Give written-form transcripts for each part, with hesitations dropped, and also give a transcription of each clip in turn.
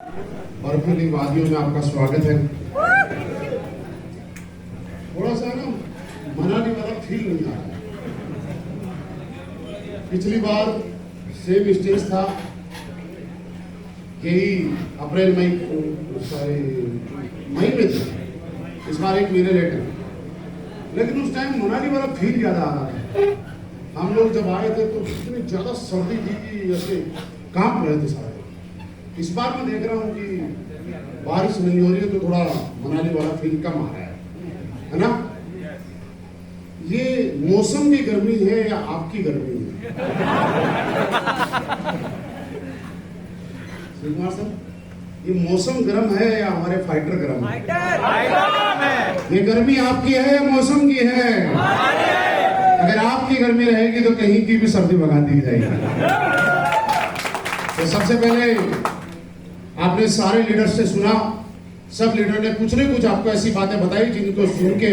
बर्फीली वादियों में आपका स्वागत है। थोड़ा सा ना मनाली वाला फील नहीं आ रहा है। पिछली बार सेम स्टेज था, यही अप्रैल मई में था, इस बार एक महीने लेट है, लेकिन उस टाइम मनाली वाला फील ज्यादा आ रहा था। हम लोग जब आए थे तो इतनी ज्यादा सर्दी थी कि ऐसे कांप रहे थे सारे। इस बार मैं देख रहा हूँ कि बारिश नहीं हो रही है तो थोड़ा मनाली वाला फील कम आ रहा है ना। ये मौसम की गर्मी है या आपकी गर्मी है? कुमार सर, ये मौसम गर्म है या हमारे फाइटर गर्म है? ये गर्मी आपकी है या मौसम की है? अगर आपकी गर्मी रहेगी तो कहीं की भी सर्दी भगा दी जाएगी। तो सबसे पहले आपने सारे लीडर से सुना, सब लीडर ने कुछ न कुछ आपको ऐसी बातें बताई जिनको सुन के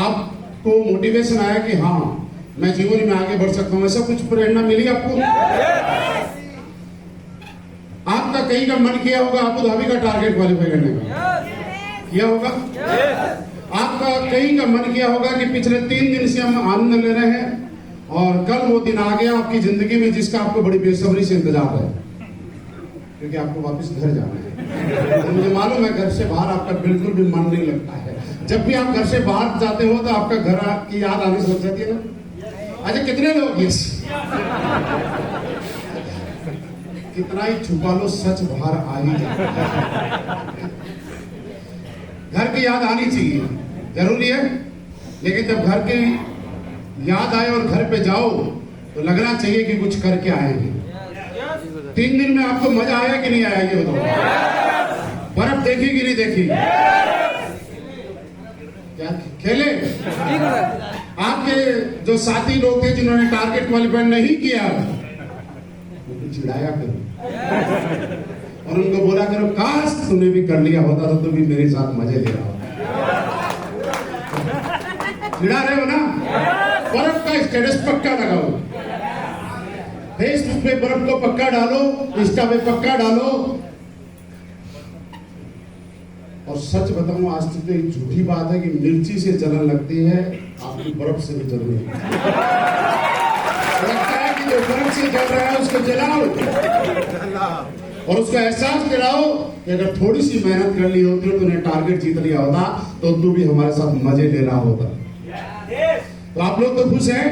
आपको मोटिवेशन आया कि हाँ मैं जीवन में आगे बढ़ सकता हूँ। ऐसा कुछ प्रेरणा मिली आपको? आपका कहीं का मन किया होगा अबू धाबी का टारगेट क्वालिफाई करने का, किया होगा? आपका कहीं का मन किया होगा कि पिछले 3 दिन से हम आनंद ले रहे हैं और कल वो दिन आ गया आपकी जिंदगी में जिसका आपको बड़ी बेसब्री से इंतजार है, क्योंकि आपको वापस घर जाना है। तो मुझे मालूम है घर से बाहर आपका बिल्कुल भी मन नहीं लगता है। जब भी आप घर से बाहर जाते हो तो आपका घर की याद आने से लग जाती है ना। अच्छा, कितने लोग यस, कितना ही छुपा लो सच बाहर आ ही जाता है। घर की याद आनी चाहिए, जरूरी है, लेकिन जब घर की याद आए और घर पे जाओ तो लगना चाहिए कि कुछ करके आए हैं। 3 दिन में आपको मजा आया कि नहीं आया ये बताओ? बर्फ देखी कि नहीं देखी? क्या खेले? आपके जो साथी लोग थे जिन्होंने टारगेट क्वालिफाई नहीं किया, उनको चिढ़ाया करो और उनको बोला करो काश तुमने भी कर लिया होता तो तुम भी मेरे साथ मजे ले रहा होता। चिढ़ा रहे हो ना? बर्फ का स्टेटस पक्का लगाओ, फेसबुक पे बर्फ को पक्का डालो, इंस्टा पे पक्का डालो। और सच बताऊं, आज तक एक झूठी बात है कि मिर्ची से जलन लगती है, आपकी बर्फ से भी जलन लगती है। लगता है कि जो बर्फ से जल रहा है उसको जलाओ और उसको एहसास दिलाओ कि अगर थोड़ी सी मेहनत कर ली होती तो तूने टारगेट जीत लिया होता तो तू भी हमारे साथ मजे ले रहा होता। तो आप लोग तो खुश हैं?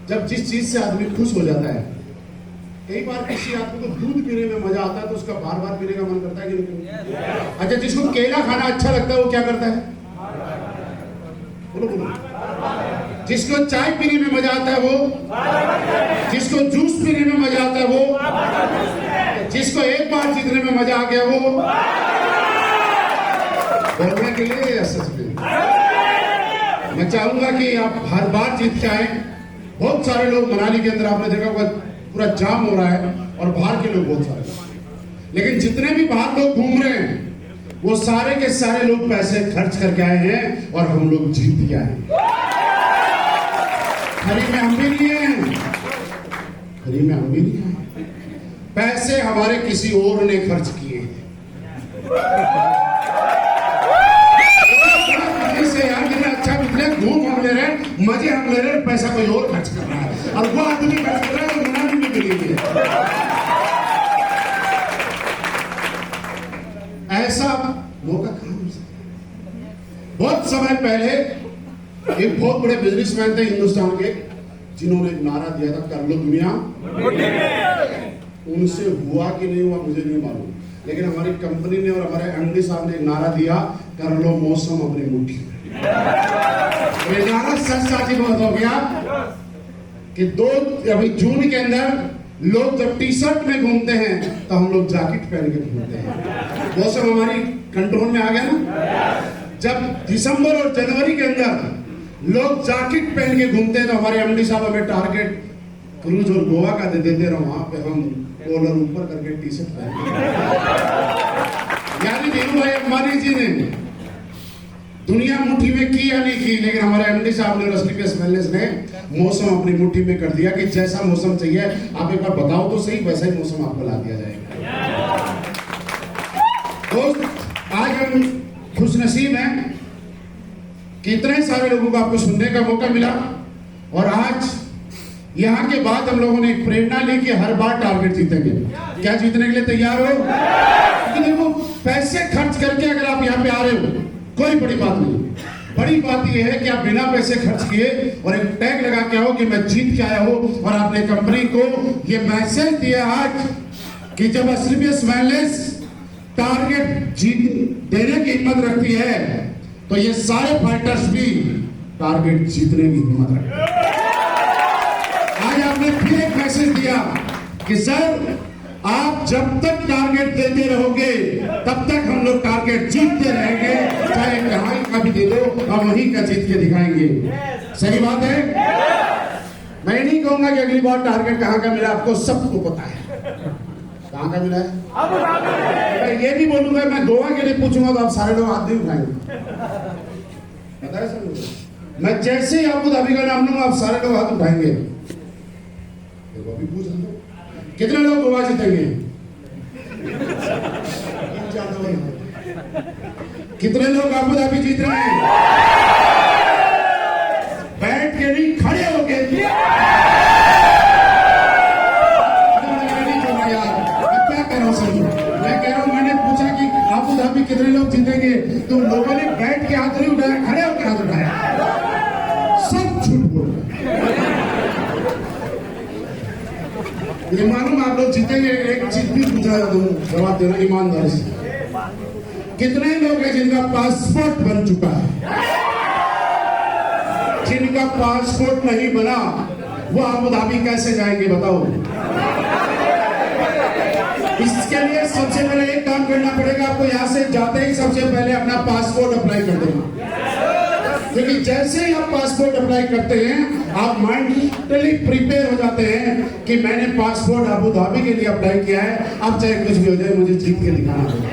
जब जिस चीज से आदमी खुश हो जाता है, कई बार किसी आदमी को दूध पीने में मजा आता है तो उसका बार बार पीने का मन करता है कि नहीं? अच्छा, जिसको केला खाना अच्छा लगता है वो क्या करता है? बोलो बोलो। जिसको चाय पीने में मजा आता है वो, जिसको जूस पीने में मजा आता है वो, जिसको एक बार जीतने में मजा आ गया वो, बोलने के लिए या सच में? मैं चाहूंगा कि आप हर बार जीत के आए। बहुत सारे लोग मनाली के अंदर आपने देखा होगा पूरा जाम हो रहा है और बाहर के लोग बहुत सारे, लेकिन जितने भी बाहर लोग घूम रहे हैं वो सारे के सारे लोग पैसे खर्च करके आए हैं और हम लोग जीत के आए। फ्री में हम भी नहीं हैं, फ्री में हम भी नहीं हैं, पैसे हमारे किसी और ने खर्च किए हैं। अच्छा बिजनेस, घूम हम ले रहे हैं, मजे हम ले रहे हैं, पैसा कोई और खर्च कर रहा है और वो आदमी खर्च कर रहा है तो मनाली में मिलेगी। ऐसा मौका कहां मिल सकता है? बहुत समय पहले एक बहुत बड़े बिजनेसमैन थे हिंदुस्तान के, जिन्होंने एक नारा दिया था, कर लो दुनिया। उनसे हुआ कि नहीं हुआ मुझे नहीं मालूम, लेकिन हमारी कंपनी ने और हमारे एमडी साहब ने एक नारा दिया, कर लो मौसम अपनी मुट्ठी में। ये नारा सच साची बहुत हो गया कि अभी जून के अंदर लोग जब टी शर्ट में घूमते हैं तो हम लोग जैकेट पहन के घूमते हैं। मौसम हमारी कंट्रोल में आ गया ना। जब दिसंबर और जनवरी के अंदर लोग जैकेट पहन के घूमते हैं तो हमारे एमडी साहब हमें टारगेट क्रूज और गोवा का दे देते रहो, वहां पे हम कॉलर ऊपर करके टी शर्ट पहन। यानी धीरू भाई अंबानी जी ने दुनिया मुट्ठी में की या नहीं की, लेकिन हमारे एमडी साहब ने रस्टिकस वेलनेस ने मौसम अपनी मुट्ठी में कर दिया कि जैसा मौसम चाहिए आप एक बार बताओ तो सही, वैसा ही मौसम आपको ला दिया जाएगा। दोस्त, आज हम खुशनसीब हैं कि इतने सारे लोगों को आपको सुनने का मौका मिला और आज यहाँ के बाद हम लोगों ने एक प्रेरणा ली कि हर बार टारगेट जीतेंगे। क्या जीतने के लिए तैयार हो? लेकिन देखो, पैसे खर्च करके अगर आप यहाँ पे आ रहे हो कोई बड़ी बात नहीं। बड़ी बात यह है कि आप बिना पैसे खर्च किए और एक टैग लगा के आओ कि मैं जीत के आया हूं और आपने कंपनी को ये मैसेज दिया आज कि जब एसलीपीएस वेलनेस टारगेट जीत देने की हिम्मत रखती है तो ये सारे फाइटर्स भी टारगेट जीतने की हिम्मत रखते हैं। आज आपने फिर एक मैसेज दिया कि सर आप जब तक टारगेट देते रहोगे तब तक हम लोग टारगेट जीतते रहेंगे, चाहे कहां का भी दे दो हम वहीं का जीत के दिखाएंगे। सही बात है। मैं नहीं कहूंगा कि अगली बार टारगेट कहां का मिला, आपको सबको पता है कहां का मिला है। मैं ये नहीं बोलूंगा, मैं गोवा के लिए पूछूंगा तो आप सारे लोग हाथ नहीं उठाएंगे, पता है सर। मैं जैसे ही अबू धाबी का नाम लूंगा आप सारे लोग हाथ उठाएंगे। अभी पूछ लो कितने लोग गोवा जीतेंगे? कितने लोग अबू धाबी जीत रहे हैं? बैठ के नहीं, खड़े होके। यार मैं क्या कर रहा हूं सर, मैं कह रहा हूं मैंने पूछा कि अबू धाबी कितने लोग जीतेंगे तो लोगों ने बैठ के हाथ नहीं उठाया, खड़े होकर हाथ उठाया। सब झूठ बोल रहे। ये मालूम आप लोग जीतेंगे। एक चीज भी पूछा जवाब देना ईमानदारी से। कितने लोग हैं जिनका पासपोर्ट बन चुका है? जिनका पासपोर्ट नहीं बना वो अबू धाबी कैसे जाएंगे बताओ? इसके लिए सबसे पहले एक काम करना पड़ेगा आपको। यहां से जाते ही सबसे पहले अपना पासपोर्ट अप्लाई कर देना, क्योंकि जैसे ही आप पासपोर्ट अप्लाई करते हैं आप मेंटली प्रिपेयर हो जाते हैं कि मैंने पासपोर्ट अबू धाबी के लिए अप्लाई किया है, अब चाहे कुछ भी हो जाए मुझे जीत के दिखाना होगा।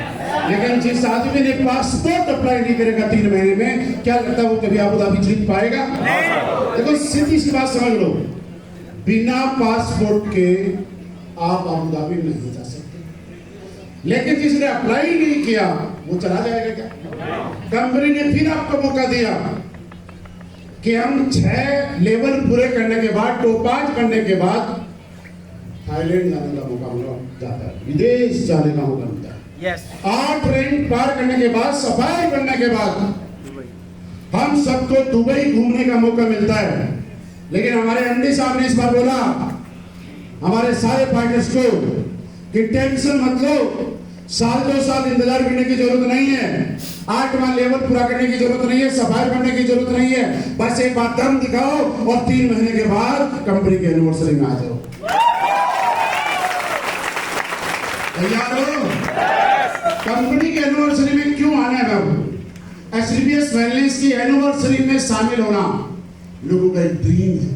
लेकिन जिस आदमी ने पासपोर्ट अप्लाई नहीं करेगा 3 महीने में, क्या लगता है वो कभी अबू धाबी जीत पाएगा? देखो सीधी सी बात समझ लो, बिना पासपोर्ट के आप अबू धाबी नहीं जा सकते। लेकिन जिसने अप्लाई नहीं किया वो चला जाएगा क्या? कंपनी ने फिर आपको मौका दिया कि हम 6 लेवल पूरे करने के बाद, टोपाज करने के बाद थाईलैंड जाने का मौका जाता है, विदेश जाने का मौका मिलता है। 8 रैंक पार करने के बाद, सफाई करने के बाद हम सबको दुबई घूमने का मौका मिलता है। लेकिन हमारे एमडी साहब ने इस बार बोला हमारे सारे फाइटर्स को कि टेंशन मत लो, 1-2 साल इंतजार करने की जरूरत नहीं है, 8वां लेवल पूरा करने की जरूरत नहीं है, सफाई करने की जरूरत नहीं है, बस एक बार दम दिखाओ और 3 महीने के बाद कंपनी के एनिवर्सरी में आ जाओ। तैयार हो? कंपनी के एनिवर्सरी में क्यों आना है बाबू? एसलीपीएस वेलनेस की एनिवर्सरी में शामिल होना लोगों का एक ड्रीम है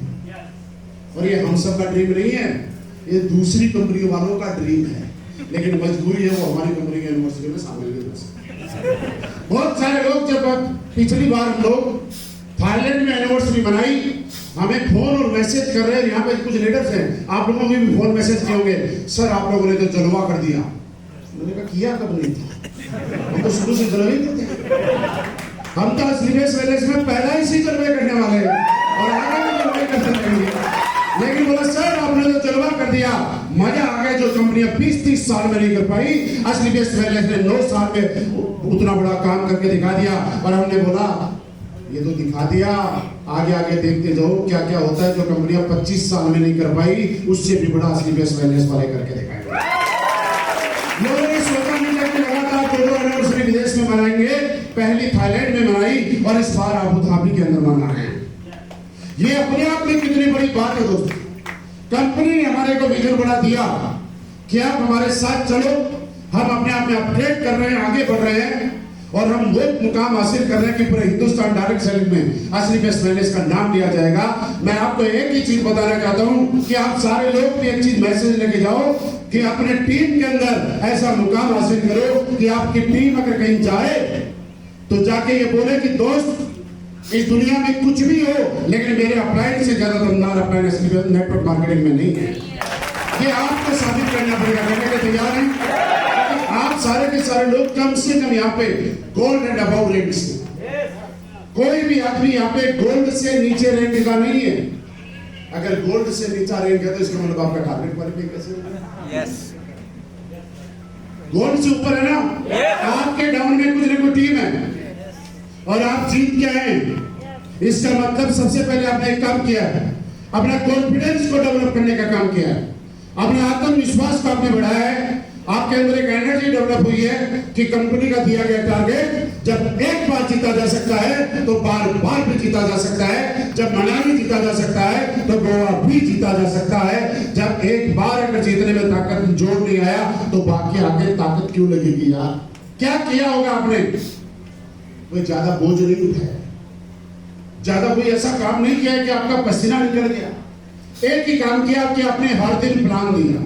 और ये हम सब का ड्रीम नहीं है, ये दूसरी कंपनी वालों का ड्रीम है। लेकिन मजबूरी है वो हमारी कंपनी के एनिवर्सरी में शामिल नहीं हो सकते। बहुत सारे लोग, जब पिछली बार हम लोग थाईलैंड में एनिवर्सरी मनाई, हमें फोन और मैसेज कर रहे हैं, यहाँ पे कुछ लीडर्स हैं, आप लोगों ने भी फोन मैसेज किए होंगे, सर आप लोगों ने तो जलवा कर दिया। मैंने कहा किया कब नहीं था, हम तो शुरू से जलवे करते हैं, हम तो एसलीपीएस वेलनेस में पहला ही से जलवे करने वाले हैं और आगे भी जलवे करते रहेंगे। लेकिन बोला सर आपने तो जलवा कर दिया, मजा आ गया। जो कंपनियां 20-30 साल में नहीं कर पाई, एसलीपीएस वेलनेस ने 9 साल में उतना बड़ा काम करके दिखा दिया। और हमने बोला ये तो दिखा दिया, आगे आगे देखते जाओ क्या क्या होता है। जो कंपनियां 25 साल में नहीं कर पाई उससे भी बड़ा एसलीपीएस वेलनेस वाले करके दिखाएंगे। लोगों ने सोचा नहीं था कि लगातार 2 एनिवर्सरी विदेश में मनाएंगे, पहली थाईलैंड में मनाई और इस बार अबू धाबी के अंदर मना रहे हैं। ये अपने आप में कितनी बड़ी बात है दोस्तों। कंपनी ने हमारे को विजन बना दिया कि आप हमारे साथ चलो, हम अपने आप में अपडेट कर रहे हैं, आगे बढ़ रहे हैं और हम वो मुकाम हासिल कर रहे हैं कि पूरे हिंदुस्तान डायरेक्ट सेलिंग में एसलीपीएस वेलनेस का नाम लिया जाएगा। मैं आपको एक ही चीज बताना चाहता हूं कि आप सारे लोग भी एक चीज मैसेज लेके जाओ कि अपने टीम के अंदर ऐसा मुकाम हासिल करो कि आपकी टीम अगर कहीं जाए तो जाके ये बोले कि दोस्त इस दुनिया में कुछ भी हो लेकिन मेरे अपलाइन से ज्यादा दमदार अपलाइन एसलीपीएस नेटवर्क मार्केटिंग में नहीं है। ये आपको साबित करना पड़ेगा। करने के तैयार हैं? आप आप सारे के सारे लोग कम से कम यहाँ पे गोल्ड एंड अबव रेंज से, कोई भी आदमी यहाँ पे गोल्ड से नीचे रेंज का नहीं है। अगर गोल्ड से नीचा रेंज है तो इसका मतलब आपका टारगेट क्वालिफाई कैसे होगा? यस, गोल्ड से ऊपर है ना, आपके डाउन में कुछ ना कुछ टीम है और आप जीत के आए। इसका मतलब सबसे पहले आपने एक काम किया है, अपना कॉन्फिडेंस को डेवलप करने का काम किया है, अपना आत्मविश्वास को आपने बढ़ाया है, आपके अंदर एक एनर्जी डेवलप हुई है कि कंपनी का दिया गया टारगेट जब एक बार जीता जा सकता है तो बार बार भी जीता जा सकता है, जब मनाली जीता जा सकता है तो गोवा भी जीता जा सकता है। जब एक बार अगर जीतने में ताकत जोड़ नहीं आया तो बाकी आगे ताकत क्यों लगेगी यार? क्या किया होगा आपने? कोई ज्यादा बोझ नहीं उठाया, ज्यादा कोई ऐसा काम नहीं किया कि आपका पसीना निकल गया। एक ही काम किया कि आपने हर दिन प्लान दिया,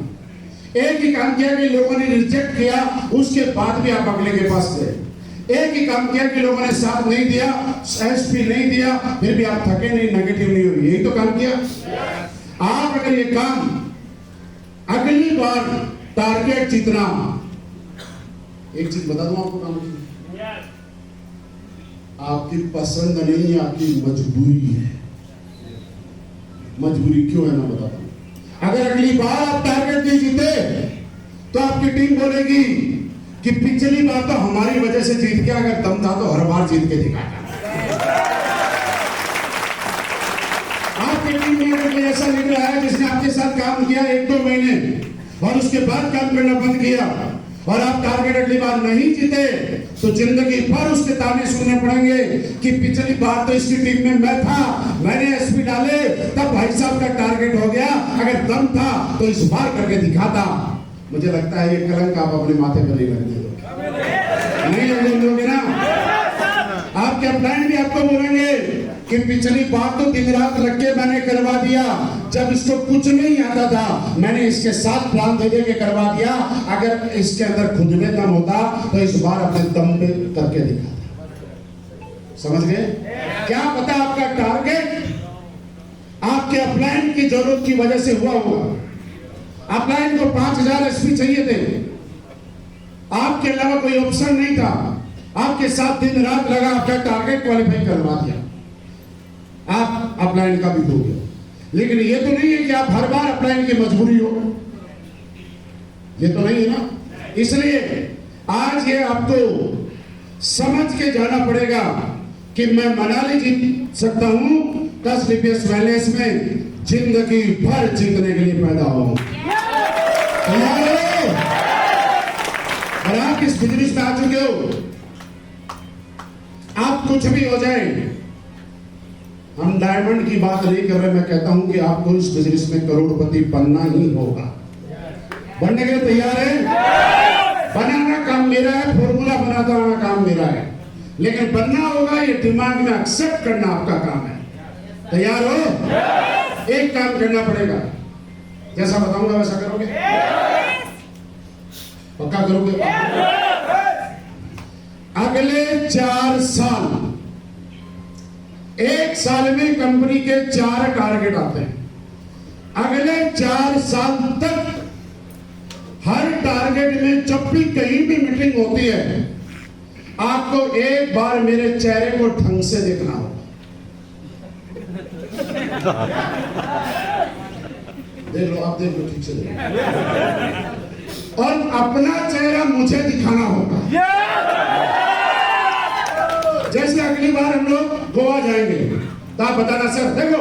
एक ही काम किया कि लोगों ने रिजेक्ट किया, उसके बाद भी आप अगले के पास गए। एक ही काम किया कि लोगों ने साथ नहीं दिया, एसपी नहीं दिया, फिर भी आप थके नहीं, नेगेटिव नहीं हुई। यही तो काम किया। आप अगर ये काम अगली बार टारगेट जीतना, एक चीज बता दूं आपको, काम आपकी पसंद नहीं है, आपकी मजबूरी है। मजबूरी क्यों है ना बताता हूं। अगर अगली बार आप टारगेट नहीं जीते तो आपकी टीम बोलेगी कि पिछली बार तो हमारी वजह से जीत गया, अगर दम था तो हर बार जीत के दिखाता। आपकी टीम में अगर ऐसा लिख रहा है जिसने आपके साथ काम किया 1-2 महीने और उसके बाद काम करना बंद किया और आप टारगेट अगली बार नहीं जीते तो जिंदगी भर उसके ताने सुनने पड़ेंगे कि पिछली बार तो इसकी टीम में मैं था, मैंने एसपी डाले, तब भाई साहब का टारगेट हो गया, अगर दम था तो इस बार करके दिखाता। मुझे लगता है ये कलंक आप अपने माथे पर नहीं लगने दोगे, नहीं लगने दोगे ना। आपके अपलाइन भी आपको बोलेंगे कि पिछली बार तो दिन रात रख के मैंने करवा दिया, जब इसको कुछ नहीं आता था मैंने इसके साथ प्लान दे के करवा दिया, अगर इसके अंदर खुद में दम होता तो इस बार अपने दम पे करके दिखाता। समझ गए? क्या पता आपका टारगेट आपके अपलाइन की जरूरत की वजह से हुआ होगा। अपलाइन को 5000 एसपी चाहिए थे, आपके अलावा कोई ऑप्शन नहीं था, आपके साथ दिन रात लगा, आपका टारगेट क्वालिफाई करवा दिया, आप अपलाइन का भी हो गया। लेकिन ये तो नहीं है कि आप हर बार अपलाइन की मजबूरी हो, ये तो नहीं है ना। इसलिए आज ये आपको समझ के जाना पड़ेगा कि मैं मनाली जीत सकता हूं 10 रिपीस बैलेंस में, जिंदगी भर जीतने के लिए पैदा हो। और आप इस बिजनेस में आ चुके हो, आप कुछ भी हो जाए, हम डायमंड की बात नहीं कर रहे, मैं कहता हूं कि आपको इस बिजनेस में करोड़पति बनना ही होगा। बनने के लिए तैयार है? बनाना काम मेरा है, फॉर्मूला बनाता हुआ काम मेरा है, लेकिन बनना होगा, ये दिमाग में एक्सेप्ट करना आपका काम है। तैयार हो? एक काम करना पड़ेगा, जैसा बताऊंगा वैसा करोगे? पक्का करोगे? अगले 4 साल, 1 साल में कंपनी के 4 टारगेट आते हैं। अगले 4 साल तक हर टारगेट में जब भी कहीं भी मीटिंग होती है, आपको एक बार मेरे चेहरे को ढंग से देखना होगा। देख लो, आप देख लो, ठीक से देख लो, और अपना चेहरा मुझे दिखाना होगा। जैसे अगली बार हम लोग गोवा जाएंगे तो आप बताना सर देखो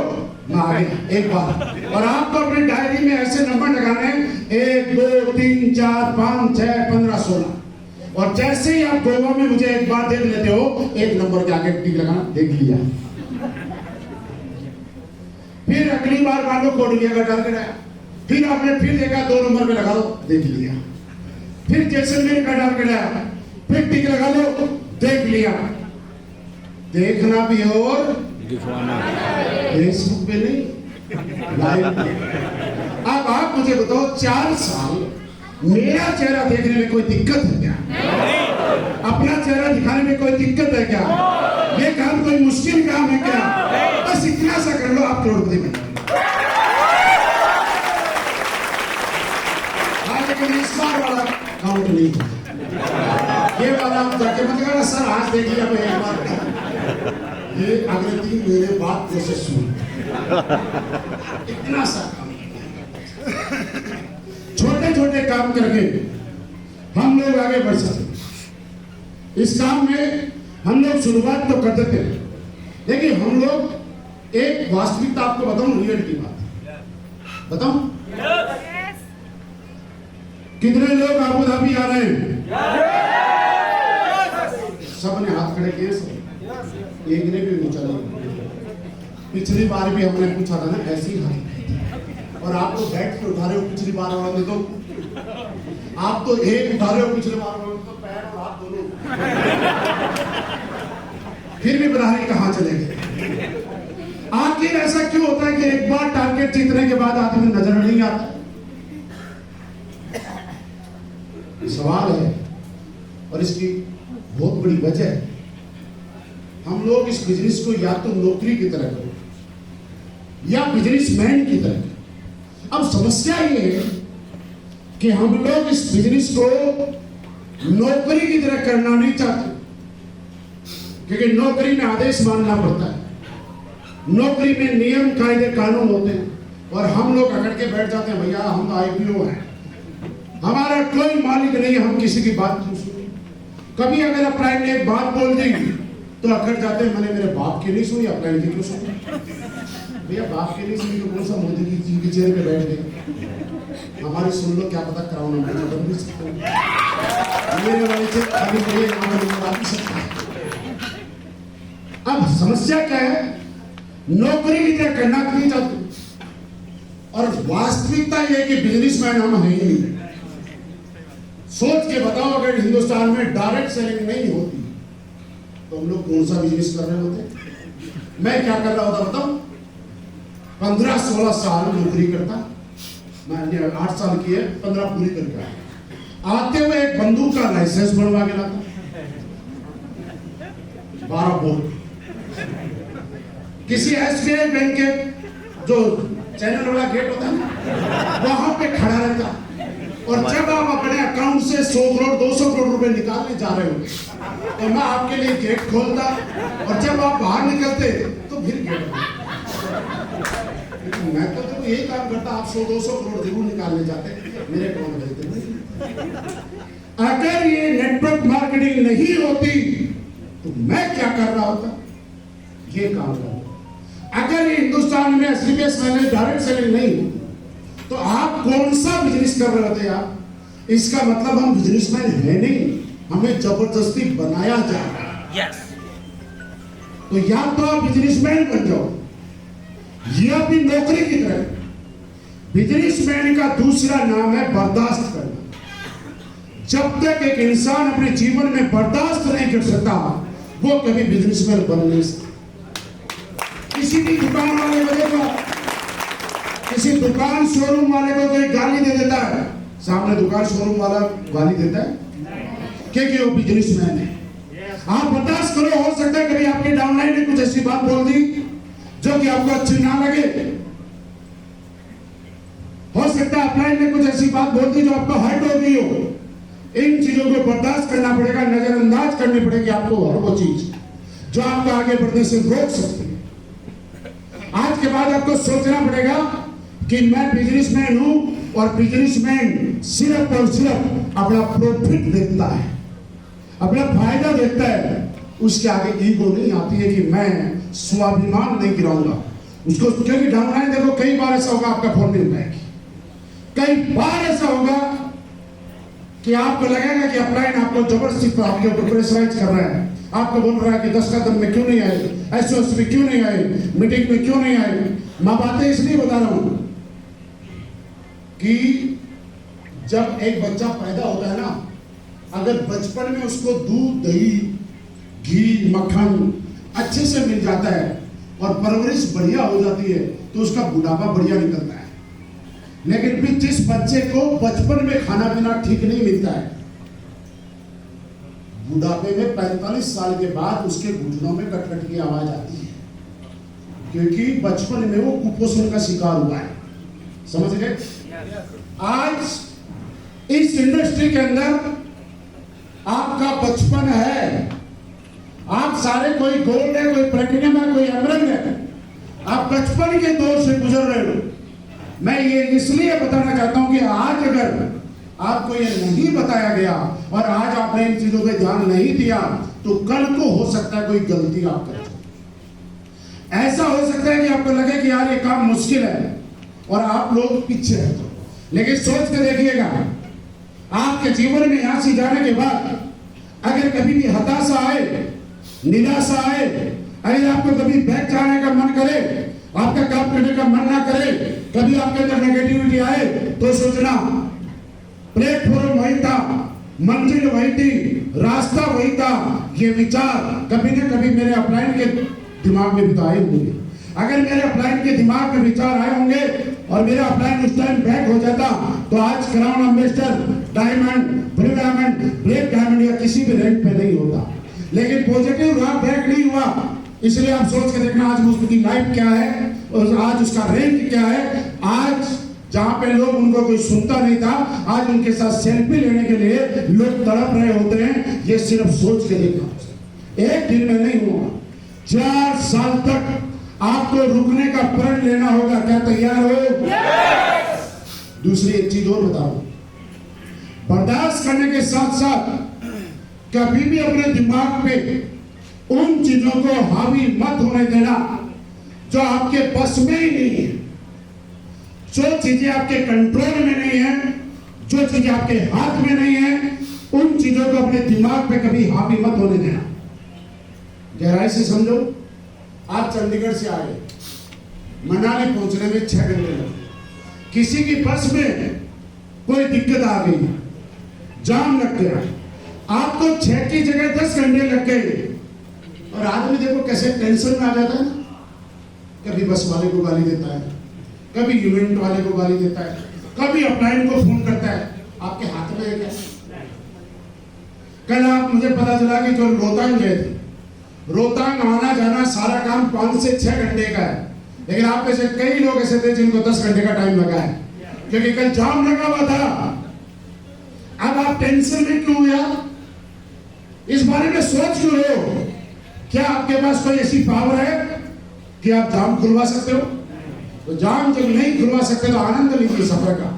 मैं आ गया एक बार, और आपको अपनी डायरी में ऐसे नंबर लगाने 1 2 3 4 5 6 15 16, और जैसे ही आप गोवा में मुझे एक बार देख लेते हो, एक नंबर के आगे टिक लगाना, देख लिया। फिर अगली बार मान लो कोडिलिया का टारगेट आया, फिर आपने फिर देखा 2 नंबर पे लगा लो, देख लिया। फिर जैसलमेर का टारगेट आया, फिर टिक लगा लो, देख लिया। देखना भी और दिखवाना, फेसबुक पे नहीं, लाइव। अब आप मुझे बताओ, 4 साल मेरा चेहरा देखने में कोई दिक्कत है क्या? अपना चेहरा दिखाने में कोई दिक्कत है क्या? ये काम कोई मुश्किल काम है क्या? बस इतना सा कर लो, आप करोड़पति बन जाओगे। लेकिन इस बार वाला काउंट नहीं होता। ये वाला आप जाके मत कहना सर आज देख लिया मैं एक बार, ये अगले 3 महीने बाद प्रोसेस शुरू। इतना सा काम, छोटे छोटे काम करके हम लोग आगे बढ़ सकते। इस काम में हम लोग शुरुआत तो करते थे, लेकिन हम लोग एक वास्तविकता आपको बताऊं, रियलिटी बात बताऊं, कितने लोग अबू धाबी आ रहे हैं? सबने हाथ खड़े किए, सब एक ने भी पूछा नहीं। पिछली बार भी हमने पूछा था ना, ऐसी हाथ, और आप तो बैठ के उठा रहे हो पिछली बार वाले तो, आप तो एक उठा रहे हो पिछली बार वाले तो पैर और हाथ दोनों, फिर भी प्रधानी कहां चले गए? आखिर ऐसा क्यों होता है कि एक बार टारगेट जीतने के बाद आदमी नजर नहीं आता? सवाल है, और इसकी बहुत बड़ी वजह है, हम लोग इस बिजनेस को या तो नौकरी की तरह करो या बिजनेसमैन की तरह। अब समस्या ये है कि हम लोग इस बिजनेस को नौकरी की तरह करना नहीं चाहते, क्योंकि नौकरी में आदेश मानना पड़ता है, नौकरी में नियम कायदे कानून होते हैं, और हम लोग अकड़ के बैठ जाते हैं, भैया हम तो IPO हैं, हमारा कोई मालिक नहीं, हम किसी की बात क्यों सुने। कभी अगर अपलाइन ने एक बात बोल दी तो अकड़ जाते हैं, मैंने मेरे बाप की नहीं सुनी, अपलाइन की क्यों सुनी? भैया बाप की नहीं सुनी तो कौन सा मोदी की चेयर पे बैठ गए? हमारी सुन लो, क्या पता कराउन में बदल भी सकते मेरे वाले से अभी मेरे बात भी सकता है। अब समस्या क्या है, नौकरी की तरह करना नहीं चाहते, और वास्तविकता यह है कि बिजनेसमैन हम हैं ही नहीं। सोच के बताओ, अगर हिंदुस्तान में डायरेक्ट सेलिंग नहीं होती तो हम लोग कौन सा बिजनेस कर रहे होते? मैं क्या कर रहा होता बताओ? 15-16 साल नौकरी करता, मैंने 8 साल की है, 15 पूरी करके आया, आते हुए एक बंदूक का लाइसेंस बनवा के लाता, 12 बोल, किसी SBI बैंक के जो चैनल वाला गेट होता है ना, वहां पे खड़ा रहता, और जब आप अपने अकाउंट से 100 करोड़ 200 करोड़ रुपए निकालने जा रहे हो तो मैं आपके लिए गेट खोलता, और जब आप बाहर निकलते तो फिर गेट, मैं तो यही काम करता, आप 100-200 करोड़ जरूर निकालने जाते, मेरे अकाउंट में भेजते। अगर ये नेटवर्क मार्केटिंग नहीं होती तो मैं क्या कर रहा होता? ये काम करता। अगर ये हिंदुस्तान में SBI मैंने डायरेक्ट सेलिंग नहीं हो तो आप कौन सा बिजनेस कर रहे होते यार? इसका मतलब हम बिजनेसमैन है नहीं, हमें जबरदस्ती बनाया जा रहा है। yes. तो या तो आप बिजनेसमैन बन जाओ या फिर नौकरी की तरह। बिजनेसमैन का दूसरा नाम है बर्दाश्त करना। जब तक एक इंसान अपने जीवन में बर्दाश्त नहीं कर सकता वो कभी बिजनेसमैन बन नहीं सकता। किसी भी दुकान वाले को, किसी दुकान शोरूम वाले को कोई गाली दे देता है, सामने दुकान शोरूम वाला गाली देता है क्योंकि वो बिजनेसमैन है। आप बर्दाश्त करो, हो सकता है कभी आपके डाउनलाइन ने कुछ ऐसी बात बोल दी जो कि आपको अच्छी ना लगे, हो सकता है अपलाइन ने कुछ ऐसी बात बोल दी जो आपको हर्ट हो गई हो। इन चीजों को बर्दाश्त करना पड़ेगा, नजरअंदाज करनी पड़ेगी आपको हर वो चीज जो आपको आगे बढ़ने से रोक सकती है। आज के बाद आपको सोचना पड़ेगा कि मैं बिजनेसमैन हूं, और बिजनेसमैन सिर्फ और सिर्फ अपना प्रॉफिट देखता है, अपना फायदा देखता है, उसके आगे ईगो नहीं आती है कि मैं स्वाभिमान नहीं गिराऊंगा उसको। क्योंकि डाउनलाइन देखो, कई बार ऐसा होगा आपका फोन नहीं उठाएगी, कई बार ऐसा होगा कि आपको लगेगा कि अपलाइन आपको जबरदस्ती आपके ऊपर प्रेशराइज कर रहा है, आपको बोल रहा है कि 10 कदम में क्यों नहीं आए, SOS में क्यों नहीं आए, मीटिंग में क्यों नहीं आए। मैं बातें इसलिए बता रहा हूं कि जब एक बच्चा पैदा होता है ना, अगर बचपन में उसको दूध दही घी मक्खन अच्छे से मिल जाता है और परवरिश बढ़िया हो जाती है तो उसका बुढ़ापा बढ़िया निकलता है। लेकिन फिर जिस बच्चे को बचपन में खाना पीना ठीक नहीं मिलता है, बुढ़ापे में 45 साल के बाद उसके घुटनों में कटकट की आवाज आती है, क्योंकि बचपन में वो कुपोषण का शिकार हुआ है। समझ गए? आज इस इंडस्ट्री के अंदर आपका बचपन है, आप सारे कोई गोल्ड है, कोई प्लेटिनम है, कोई एमरल्ड है, आप बचपन के दौर से गुजर रहे हो। मैं ये इसलिए बताना चाहता हूं कि आज अगर आपको ये नहीं बताया गया और आज आपने इन चीजों पे ध्यान नहीं दिया तो कल को हो सकता है कोई गलती आप कर, ऐसा हो सकता है कि आपको लगे कि यार ये काम मुश्किल है और आप लोग पीछे हैं। लेकिन सोच के देखिएगा, आपके जीवन में यहां से जाने के बाद अगर कभी भी हताशा आए, निराशा आए, अगर आपको कभी बैठ जाने का मन करे, आपका काम करने का मन ना करे, कभी आपके अंदर नेगेटिविटी आए, तो सोचना प्लेटफॉर्म वही था, मंजिल वही थी, रास्ता वही था। ये विचार कभी ना कभी मेरे अपलाइन के दिमाग में भी तो आए होंगे। अगर मेरे अपलाइन के दिमाग में विचार आए होंगे और मेरा अपलाइन उस टाइम बैक हो जाता तो आज crown ambassador, diamond, blue diamond, black diamond या किसी भी रैंक पे नहीं होता। लेकिन पॉजिटिव रहा, बैक नहीं हुआ। इसलिए आप सोच के देखना आज उसकी लाइफ क्या है और आज उसका रैंक क्या है। आज जहां पे लोग उनको कोई सुनता नहीं था, आज उनके साथ सेल्फी लेने के लिए लोग तड़प रहे होते हैं। ये सिर्फ सोच के देखना, एक दिन में नहीं हुआ। 4 साल तक आपको रुकने का प्रण लेना होगा। क्या तैयार हो? yes! दूसरी एक चीज और बताओ, बर्दाश्त करने के साथ साथ कभी भी अपने दिमाग पे उन चीजों को हावी मत होने देना जो आपके बस में ही नहीं है, जो चीजें आपके कंट्रोल में नहीं है, जो चीजें आपके हाथ में नहीं है, उन चीजों को अपने दिमाग पे कभी हावी मत होने देना। गहराई से समझो, आप चंडीगढ़ से आए, मनाली पहुंचने में 6 घंटे लगे। किसी की बस में कोई दिक्कत आ गई, जाम लग गया, आपको 6 की जगह 10 घंटे लग गए। और आदमी देखो कैसे टेंशन में आ जाता है ना, कभी बस वाले को गाली देता है, कभी इवेंट वाले को गाली देता है, कभी अपलाइन को फोन करता है। आपके हाथ में है क्या? कल आप मुझे पता चला कि जो रोहतांग गए थे, रोहतांग आना जाना सारा काम 5 से 6 घंटे का है, लेकिन आप में से कई लोग ऐसे थे जिनको 10 घंटे का टाइम लगा है, क्योंकि कल जाम लगा हुआ था। अब आप टेंशन में क्यों हो यार? इस बारे में सोच क्यों रहे हो? क्या आपके पास कोई ऐसी पावर है कि आप जाम खुलवा सकते हो? तो जाम जब नहीं खुलवा सकते तो आनंद लीजिए सफर का,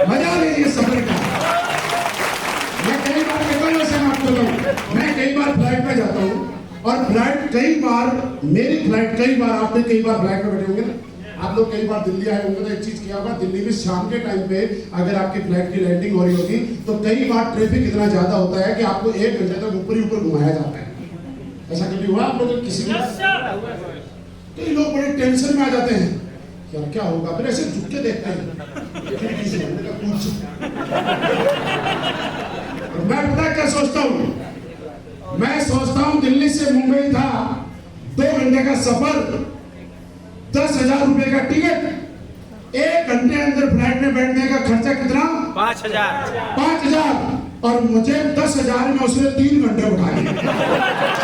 मजा लीजिए सफर का। मैं कई बार मैं कई बार फ्लाइट में जाता हूँ और फ्लाइट कई बार, मेरी फ्लाइट कई बार, आपने कई बार फ्लाइट में बैठे होंगे ना, आप लोग कई बार दिल्ली आए होंगे तो एक चीज किया होगा, दिल्ली में शाम के टाइम पे अगर आपकी फ्लाइट की लैंडिंग हो रही होगी तो कई बार ट्रैफिक इतना ज्यादा होता है कि आपको 1 घंटे तक ऊपर ही ऊपर घुमाया जाता है। ऐसा कभी हुआ आप लोग? किसी कई लोग बड़े टेंशन में आ जाते हैं, यार क्या होगा, फिर ऐसे झुक के देखते हैं मैं पता क्या सोचता हूँ, मैं सोचता हूँ दिल्ली से मुंबई था 2 घंटे का सफर, 10,000 रुपए का टिकट, 1 घंटे अंदर फ्लाइट में बैठने का खर्चा कितना? 5,000 और मुझे 10,000 में उसने 3 घंटे उठाए।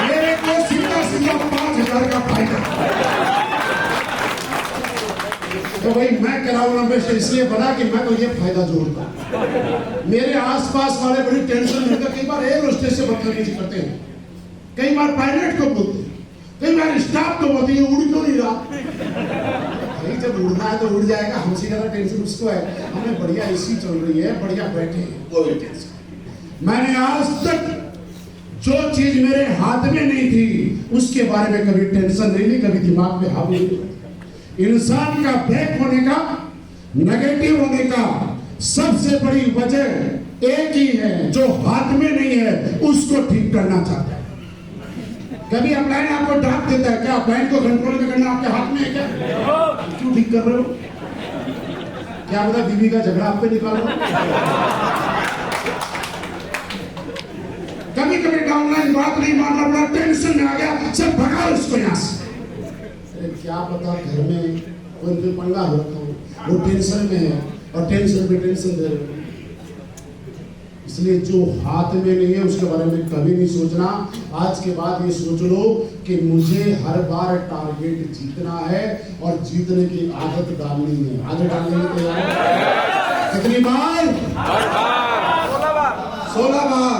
मेरे को सीधा 5,000 का फायदा। तो भाई मैं क्राउन एम्बेसडर इसलिए बना कि मैं तो ये फायदा जोड़ता। मेरे आसपास वाले बड़ी टेंशन में होते, कई बार एयर होस्टेस से बदतमीजी करते हैं, कई बार पायलट को बोलते हैं, कई बार स्टाफ को बोलते हैं, उड़ क्यों नहीं रहा? भाई जब उड़ना है तो उड़ जाएगा, हमसे ज्यादा टेंशन उसको है। हमें बढ़िया एसी चल रही है, बढ़िया बैठे हैं, कोई टेंशन। मैंने आज तक जो चीज मेरे हाथ में नहीं थी उसके बारे में कभी टेंशन नहीं ली, कभी दिमाग में हावी नहीं। इंसान का बैक होने का, नेगेटिव होने का सबसे बड़ी वजह एक ही है, जो हाथ में नहीं है उसको ठीक करना चाहता है। कभी अपलाइन आपको डांट देता है, क्या अपलाइन को कंट्रोल में करना आपके हाथ में है क्या? क्यों ठीक कर रहे हो? क्या पता बीवी का झगड़ा आप पे निकाल रहा हो। कभी कभी डाउनलाइन बात नहीं मानना पड़ा, टेंशन में आ गया, सब भगा उसको यहाँ से। क्या पता घर में कोई पंगा हो रखा हो, वो टेंशन में है और टेंशन पे टेंशन दे रहे हो। इसलिए जो हाथ में नहीं है उसके बारे में कभी नहीं सोचना। आज के बाद ये सोच लो कि मुझे हर बार टारगेट जीतना है और जीतने की आदत डालनी है। आदत डालने में तैयार? कितनी बार? 16 बार।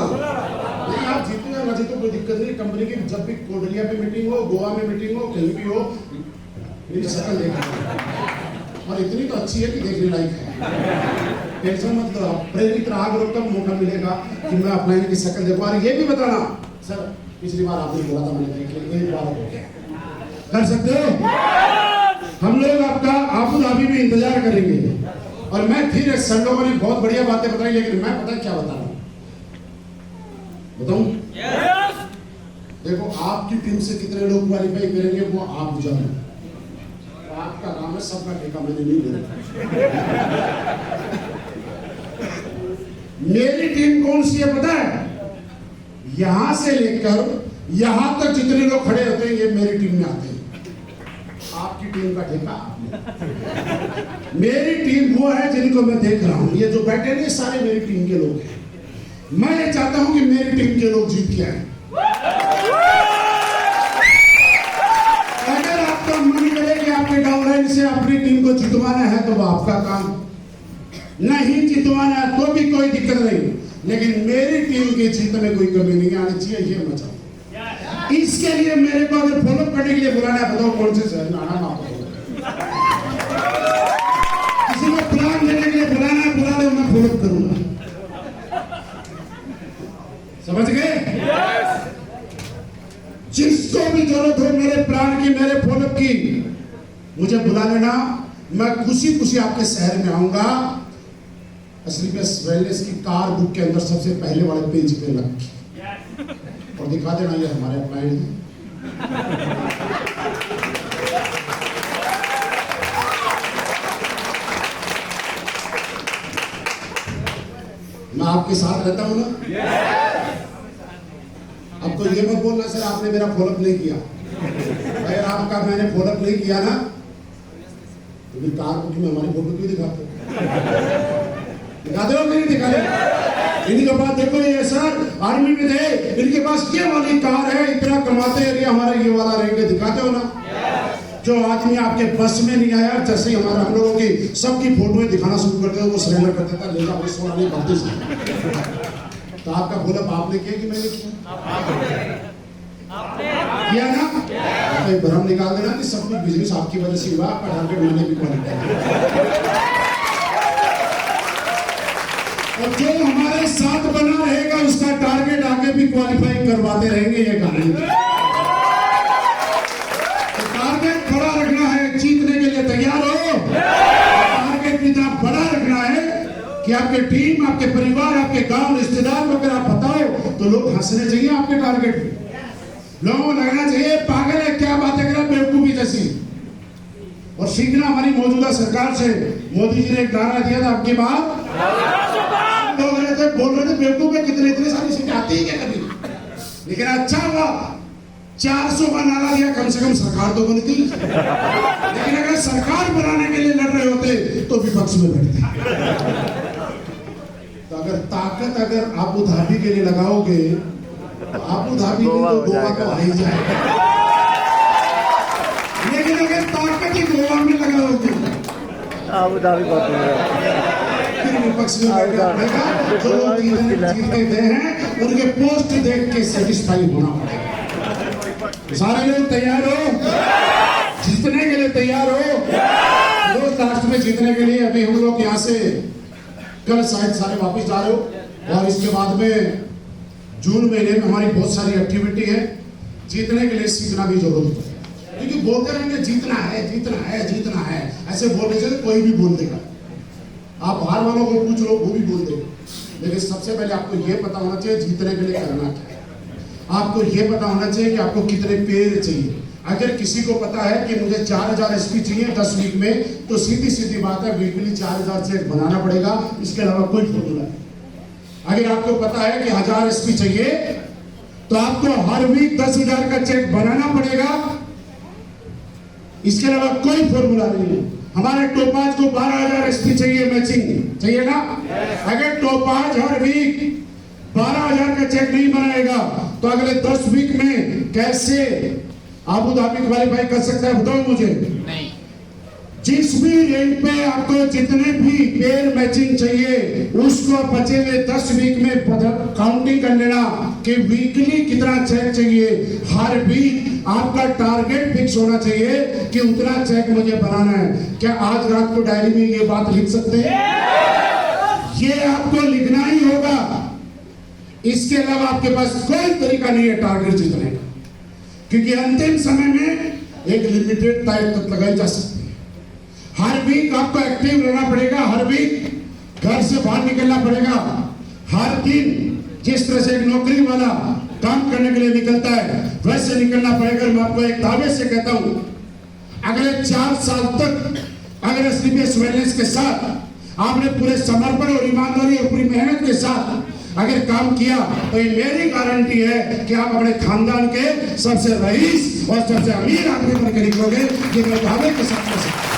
बाकी आप जीतो या ना जीतो कोई दिक्कत नहीं, कंपनी की जब भी कोडलिया पे मीटिंग हो, गोवा में मीटिंग हो, कहीं भी हो, मेरी शक्ल देखना और इतनी तो अच्छी है कि देखने लायक है। टेंशन मत लो, प्रेरित रहा करो तब मौका मिलेगा कि मैं अपना इनकी शक्ल देखूं। और ये भी बताना सर, पिछली बार आपने बोला था मैंने देख लिया, एक बार हो गया, कर सकते हो? हम लोग आपका आबू धाबी में इंतजार करेंगे। और मैं फिर सर लोगों ने बहुत बढ़िया बातें बताई, लेकिन मैं पता क्या बता रहा हूं, बताऊं? देखो आपकी टीम से कितने लोग क्वालिफाई करेंगे वो आप जानो, आपका काम है, सबका ठेका मैंने नहीं लेना। मेरी टीम कौन सी है पता है? यहां से लेकर यहां तक जितने लोग खड़े होते हैं ये मेरी टीम में आते हैं। आपकी टीम का ठेका आपने। मेरी टीम वो है जिनको मैं देख रहा हूं, ये जो बैठे हैं सारे मेरी टीम के लोग हैं। मैं ये चाहता हूं कि मेरी टीम के लोग जीत के आए। अगर आपका मन करे कि आपके डाउनलाइन से अपनी टीम को जितवाना है तो वो आपका काम, नहीं जितवाना है तो भी कोई दिक्कत नहीं, लेकिन मेरी टीम की जीत में कोई कमी नहीं आनी चाहिए, ये मैं चाहता हूं। इसके लिए मेरे को अगर फॉलो करने के लिए बुलाना है, बताओ कौन से शहर में आना, मैं आपको किसी को प्लान देने के लिए बुलाना है, बुला लो, मैं फॉलो करूंगा। समझ गए? जिसको भी जरूरत हो मेरे प्लान की, मेरे फॉलो की, मुझे बुला लेना, मैं खुशी खुशी आपके शहर में आऊंगा। वेलनेस की कार बुक के अंदर सबसे पहले वाले पेज पे लग और दिखा देना ये हमारे क्लाइंट हैं। मैं आपके साथ रहता हूं ना। अब तो ये मत बोलना सर आपने मेरा फॉलोअप नहीं किया। अगर आपका मैंने फॉलोअप नहीं किया ना तो फिर कार बुक में हमारी फोटो क्यों दिखाते हो कि नहीं दिखाते? इनके पास देखो ये सर आर्मी में थे, इनके पास ये वाली कार है, इतना कमाते हैं, हमारा ये वाला रहेंगे, दिखाते हो ना। जो आदमी आपके बस में नहीं आया, जैसे ही हमारा हम लोगों की सबकी फोटोएं दिखाना शुरू करते हैं, वो सरेंडर कर देता है, लेगा भाई सोना नहीं भरते से। तो आपका फॉलोअप आपने किया कि मैंने किया ना? तो भ्रम निकाल देना कि सब कुछ बिजनेस आपकी वजह से हुआ, आपका टारगेट मैंने भी क्वालिफाई। और जो हमारे साथ बना रहेगा उसका टारगेट आगे भी क्वालिफाई करवाते रहेंगे, ये गारंटी। तो टारगेट बड़ा रखना है, जीतने के लिए तैयार हो। टारगेट इतना बड़ा रखना है कि आपके टीम, आपके परिवार, आपके गांव, रिश्तेदार को अगर आप बताओ तो लोग हंसने चाहिए आपके टारगेट पे। लोगों को लगना चाहिए पागल है, क्या बातें कर रहा है, बेवकूफी जैसी। और सीखना हमारी मौजूदा सरकार से। मोदी जी ने एक नारा दिया था, आपकी बात लोग रहते बोल रहे थे बेवकूफ है, कितने इतने सारी सीटें आती है क्या कभी? लेकिन अच्छा हुआ 400 का नारा दिया, कम से कम सरकार तो बनती। लेकिन अगर सरकार बनाने के लिए लड़ रहे होते तो विपक्ष में बैठते। तो अगर ताकत अगर आबू धाबी के लिए लगाओगे तो आबू धाबी तो गोवा तो आ ही जाएगा। लेकिन अगर ताकत ही गोवा में लगाओगे आबू धाबी फिर विपक्ष में बैठेगा। जो लोग जीतने गए हैं उनके पोस्ट देख के सेटिस्फाई होना पड़ेगा। सारे लोग तैयार हो? जीतने के लिए तैयार हो? लोग लास्ट में जीतने के लिए अभी हम लोग यहाँ से कल शायद सारे वापस जा रहे हो, और इसके बाद में जून महीने में हमारी बहुत सारी एक्टिविटी है। जीतने के लिए सीखना भी जरूरत है, क्योंकि बोलते रहेंगे जीतना है, जीतना है, जीतना है, ऐसे बोलने से कोई भी बोल देगा। आप बाहर वालों को पूछ लो, वो भी बोल देंगे। लेकिन सबसे पहले आपको ये पता होना चाहिए जीतने के लिए करना क्या है। आपको ये पता होना चाहिए कि आपको कितने पेड़ चाहिए। अगर किसी को पता है कि मुझे 4000 एसपी चाहिए 10 वीक में, तो सीधी सीधी बात है वीकली 4000 चेक बनाना पड़ेगा, इसके अलावा कोई फॉर्मूला नहीं। अगर आपको पता है कि 1000 एसपी चाहिए तो आपको हर वीक 10,000 का चेक बनाना पड़ेगा, इसके अलावा कोई फॉर्मूला नहीं है। हमारे टोपाज को 12,000 एसपी चाहिए, मैचिंग चाहिए ना। अगर टोपाज हर वीक 12,000 का चेक नहीं बनाएगा तो अगले 10 वीक में कैसे आबू धाबी क्वालिफाई कर सकता है, बताओ मुझे। नहीं। जिस भी रेंज पे आपको जितने भी पेयर मैचिंग चाहिए उसको बचे हुए 10 वीक में काउंटिंग कर लेना कि वीकली कितना चेक चाहिए। हर वीक आपका टारगेट फिक्स होना चाहिए कि उतना चेक मुझे बनाना है। क्या आज रात को डायरी में ये बात लिख सकते हैं? ये आपको लिखना ही होगा। इसके अलावा आपके पास कोई तरीका नहीं है टारगेट जीतने का, क्योंकि अंतिम समय में एक लिमिटेड टाइम तक लगाई जा सकती है। हर वीक आपको एक्टिव रहना पड़ेगा, हर वीक घर से बाहर निकलना पड़ेगा। हर दिन जिस तरह से एक नौकरी वाला काम करने के लिए निकलता है वैसे निकलना पड़ेगा। मैं आपको एक दावे से कहता हूं, अगले 4 साल तक अगर एसडीपीएस वेलनेस के साथ आपने पूरे समर्पण और ईमानदारी और पूरी मेहनत के साथ अगर काम किया तो ये मेरी गारंटी है कि आप अपने खानदान के सबसे रईस और सबसे अमीर आदमी बन के निकलोगे। ये मैं दावे के साथ कह सकता हूं।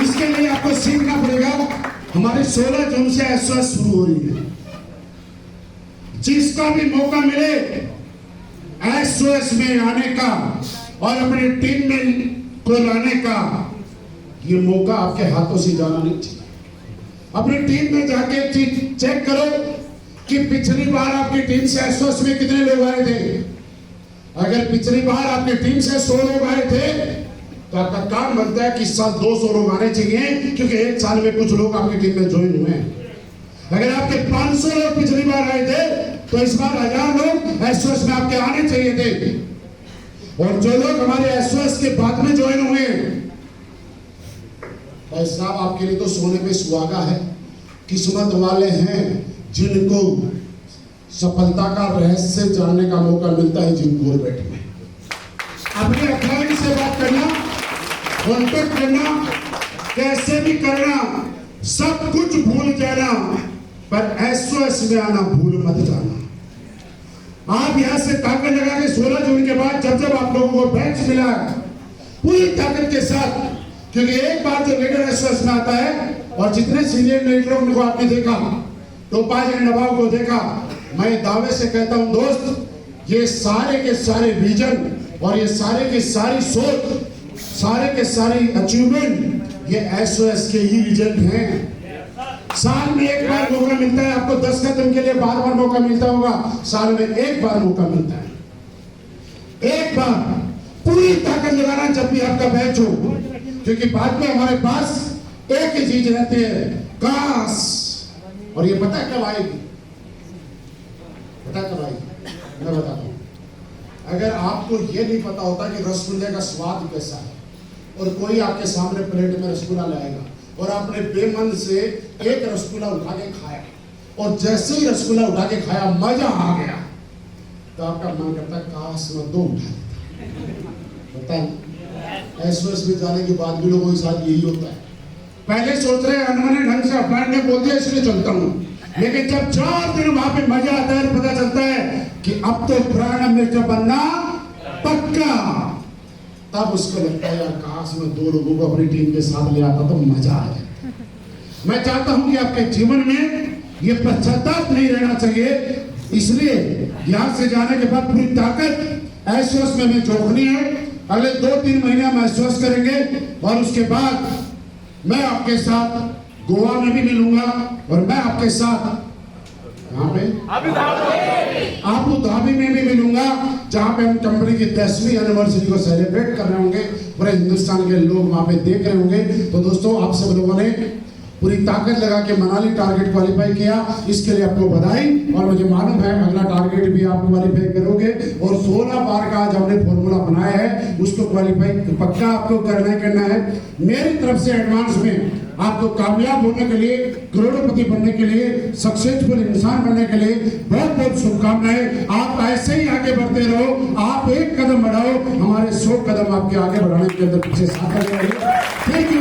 इसके लिए आपको सीखना पड़ेगा। हमारे 16 जून से एसओएस शुरू हो रही है। जिसका भी मौका मिले एसओएस में आने का और अपनी टीम में को लाने का, ये मौका आपके हाथों से जाना नहीं चाहिए। अपनी टीम में जाके चेक करो कि पिछली बार आपकी टीम से एसओएस में कितने लोग आए थे। अगर पिछली बार आपकी टीम से 100 लोग आए थे तो आपका काम बनता है कि इस साल 200 लोग आने चाहिए, क्योंकि एक साल में कुछ लोग आपकी टीम में ज्वाइन हुए हैं। अगर आपके 500 लोग पिछली बार आए थे तो इस बार 1000 लोग एसओएस में आपके आने चाहिए थे। और जो लोग हमारे एसओएस के बाद में ज्वाइन हुए भाई साहब, आपके लिए तो सोने पे सुहागा है। किस्मत वाले हैं जिनको सफलता का रहस्य जानने का मौका मिलता है, जिनको घर बैठे हैं। अपने अपॉइंट से बात करना, कॉन्टेक्ट करना, कैसे भी करना, सब कुछ भूल जाना, पर एसओएस में आना भूल मत जाना। आप यहां से ताकत लगा के 16 जून के बाद जब जब आप लोगों को बैच मिला पूरी ताकत के साथ, क्योंकि एक बार जो लीडर एसओएस में आता है और जितने सीनियर लीडरों को आपने देखा, टोपाज एंड नवाब को देखा, मैं दावे से कहता हूं दोस्त, ये सारे के सारे विजन और ये सारे की सारी सोच, सारे के सारी अचीवमेंट ये एसओएस के ही रिजल्ट हैं। साल में एक बार मौका मिलता है आपको 10 कदम के लिए, बार बार मौका मिलता होगा, साल में एक बार मौका मिलता है। एक बार पूरी ताकत लगाना जब भी आपका बैच हो, क्योंकि बाद में हमारे पास एक ही चीज रहती है, काश। और ये पता कब आएगी? पता कब आएगी? मैं बताता हूँ। अगर आपको ये नहीं पता होता कि रसगुल्ले का स्वाद कैसा है और कोई आपके सामने प्लेट में रसगुल्ला लाएगा और आपने बेमन से एक रसगुल्ला उठा के खाया और जैसे ही रसगुल्ला उठा के खाया मजा आ गया, तो आपका मन करता है काश मैं 2 उठा देता। बताएं, एसओएस में जाने के बाद भी लोगों के साथ यही होता है। पहले सोच रहे हैं अनमने ढंग से अपना ने बोल दिया इसलिए चलता हूँ, लेकिन जब 4 दिन वहां पे मजा आता है पता चलता है कि अब तो प्राण मिर्च बनना पक्का, तब उसको लगता है यार काश मैं 2 लोगों को अपनी टीम के साथ ले आता तो मजा आ जाए। मैं चाहता हूं कि आपके जीवन में ये पश्चाताप नहीं रहना चाहिए, इसलिए यहां से जाने के बाद पूरी ताकत एसओएस में हमें झोंकनी है। अगले 2-3 महीने हम एसओएस करेंगे और उसके बाद मैं आपके साथ गोवा में भी मिलूंगा और मैं आपके साथ आबू धाबी में भी मिलूंगा, जहां पे हम कंपनी की 10वीं एनिवर्सरी को सेलिब्रेट कर रहे होंगे। पूरे हिंदुस्तान के लोग वहां पे देख रहे होंगे। तो दोस्तों, आप सब लोगों ने पूरी ताकत लगा के मनाली टारगेट क्वालिफाई किया, इसके लिए आपको बधाई। और मुझे मालूम है अगला टारगेट भी आप क्वालिफाई करोगे और 16 बार का आज हमने फॉर्मूला बनाया है, उसको क्वालिफाई पक्का आपको करना है। मेरी तरफ से एडवांस में आपको कामयाब होने के लिए, करोड़पति बनने के लिए, सक्सेसफुल इंसान बनने के लिए बहुत बहुत शुभकामनाएं। आप ऐसे ही आगे बढ़ते रहो, आप एक कदम बढ़ाओ, हमारे 100 कदम आपके आगे बढ़ाने के अंदर पीछे साथ रहिए। Thank you.